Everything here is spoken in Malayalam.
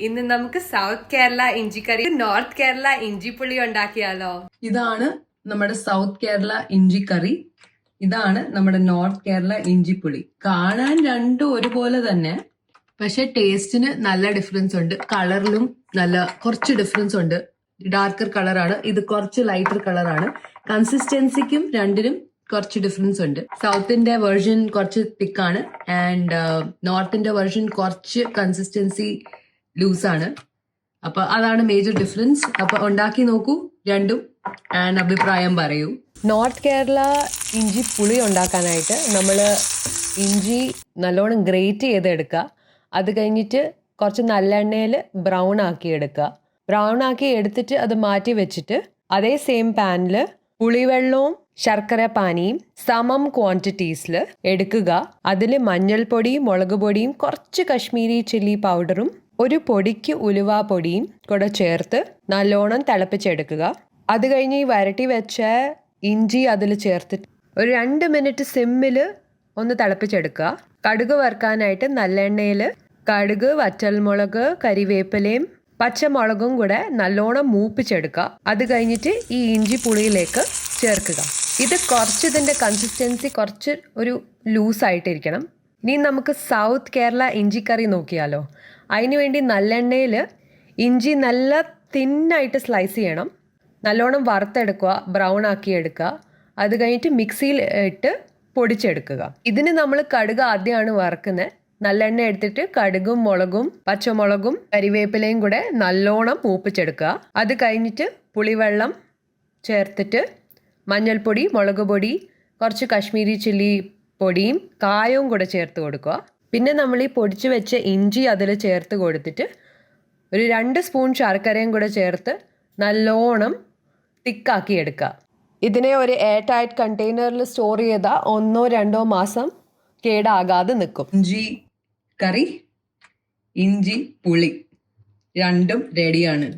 ഇന്ന് നമുക്ക് സൗത്ത് കേരള ഇഞ്ചിക്കറി നോർത്ത് കേരള ഇഞ്ചിപ്പുളി ഉണ്ടാക്കിയാലോ? ഇതാണ് നമ്മുടെ സൗത്ത് കേരള ഇഞ്ചിക്കറി, ഇതാണ് നമ്മുടെ നോർത്ത് കേരള ഇഞ്ചിപ്പുളി. കാണാൻ രണ്ടും ഒരുപോലെ തന്നെ, പക്ഷെ ടേസ്റ്റിന് നല്ല ഡിഫറൻസ് ഉണ്ട്. കളറിലും കുറച്ച് ഡിഫറൻസ് ഉണ്ട്. ഡാർക്കർ കളറാണ്, ഇത് കുറച്ച് ലൈറ്റർ കളറാണ്. കൺസിസ്റ്റൻസിക്കും രണ്ടിനും കുറച്ച് ഡിഫറൻസ് ഉണ്ട്. സൗത്തിന്റെ വെർഷൻ കുറച്ച് തിക്കാണ് ആൻഡ് നോർത്തിന്റെ വെർഷൻ കുറച്ച് കൺസിസ്റ്റൻസി ലൂസാണ്. അപ്പൊ അതാണ് മേജർ ഡിഫറൻസ്. അപ്പൊ ഉണ്ടാക്കി നോക്കൂ രണ്ടും ആൻഡ് അഭിപ്രായം പറയൂ. നോർത്ത് കേരള ഇഞ്ചി പുളി ഉണ്ടാക്കാനായിട്ട് നമ്മൾ ഇഞ്ചി നല്ലോണം ഗ്രേറ്റ് ചെയ്തെടുക്കുക. അത് കഴിഞ്ഞിട്ട് കുറച്ച് നല്ലെണ്ണയിൽ ബ്രൗൺ ആക്കി എടുക്കുക. ബ്രൗൺ ആക്കി എടുത്തിട്ട് അത് മാറ്റി വെച്ചിട്ട് അതേ സെയിം പാനിൽ പുളിവെള്ളവും ശർക്കര പാനിയും സമം ക്വാണ്ടിറ്റീസിൽ എടുക്കുക. അതിൽ മഞ്ഞൾപ്പൊടിയും മുളക് പൊടിയും കുറച്ച് കശ്മീരി ചില്ലി പൗഡറും ഒരു പൊടിക്ക് ഉലുവ പൊടിയും കൂടെ ചേർത്ത് നല്ലോണം തിളപ്പിച്ചെടുക്കുക. അത് കഴിഞ്ഞ് ഈ വരട്ടി വെച്ച ഇഞ്ചി അതിൽ ചേർത്തിട്ട് ഒരു 2 മിനിറ്റ് സിമ്മിൽ ഒന്ന് തിളപ്പിച്ചെടുക്കുക. കടുക് വറുക്കാനായിട്ട് നല്ലെണ്ണയിൽ കടുക്, വറ്റൽമുളക്, കരിവേപ്പിലയും പച്ചമുളകും കൂടെ നല്ലോണം മൂപ്പിച്ചെടുക്കുക. അത് കഴിഞ്ഞിട്ട് ഈ ഇഞ്ചി പുളിയിലേക്ക് ചേർക്കുക. ഇത് കുറച്ച് ഇതിൻ്റെ കൺസിസ്റ്റൻസി കുറച്ച് ഒരു ലൂസായിട്ടിരിക്കണം. ഇനി നമുക്ക് സൗത്ത് കേരള ഇഞ്ചിക്കറി നോക്കിയാലോ? അതിനുവേണ്ടി നല്ലെണ്ണയിൽ ഇഞ്ചി നല്ല തിന്നായിട്ട് സ്ലൈസ് ചെയ്യണം. നല്ലോണം വറുത്തെടുക്കുക, ബ്രൗൺ ആക്കി എടുക്കുക. അത് കഴിഞ്ഞിട്ട് മിക്സിയിൽ ഇട്ട് പൊടിച്ചെടുക്കുക. ഇതിന് നമ്മൾ കടുക് ആദ്യമാണ് വറുക്കുന്നത്. നല്ലെണ്ണ എടുത്തിട്ട് കടുകും മുളകും പച്ചമുളകും കരിവേപ്പിലയും കൂടെ നല്ലോണം മൂപ്പിച്ചെടുക്കുക. അത് കഴിഞ്ഞിട്ട് പുളിവെള്ളം ചേർത്തിട്ട് മഞ്ഞൾപ്പൊടി, മുളക് പൊടി, കുറച്ച് കശ്മീരി ചില്ലി പൊടിയും കായവും കൂടെ ചേർത്ത് കൊടുക്കുക. പിന്നെ നമ്മൾ ഈ പൊടിച്ച് വെച്ച ഇഞ്ചി അതിൽ ചേർത്ത് കൊടുത്തിട്ട് ഒരു 2 സ്പൂൺ ശർക്കരയും കൂടെ ചേർത്ത് നല്ലോണം തിക്കാക്കി എടുക്കുക. ഇതിനെ ഒരു എയർ ടൈറ്റ് കണ്ടെയ്നറിൽ സ്റ്റോർ ചെയ്താൽ 1-2 മാസം കേടാകാതെ നിൽക്കും. ഇഞ്ചി കറി, ഇഞ്ചി പുളി രണ്ടും റെഡിയാണ്.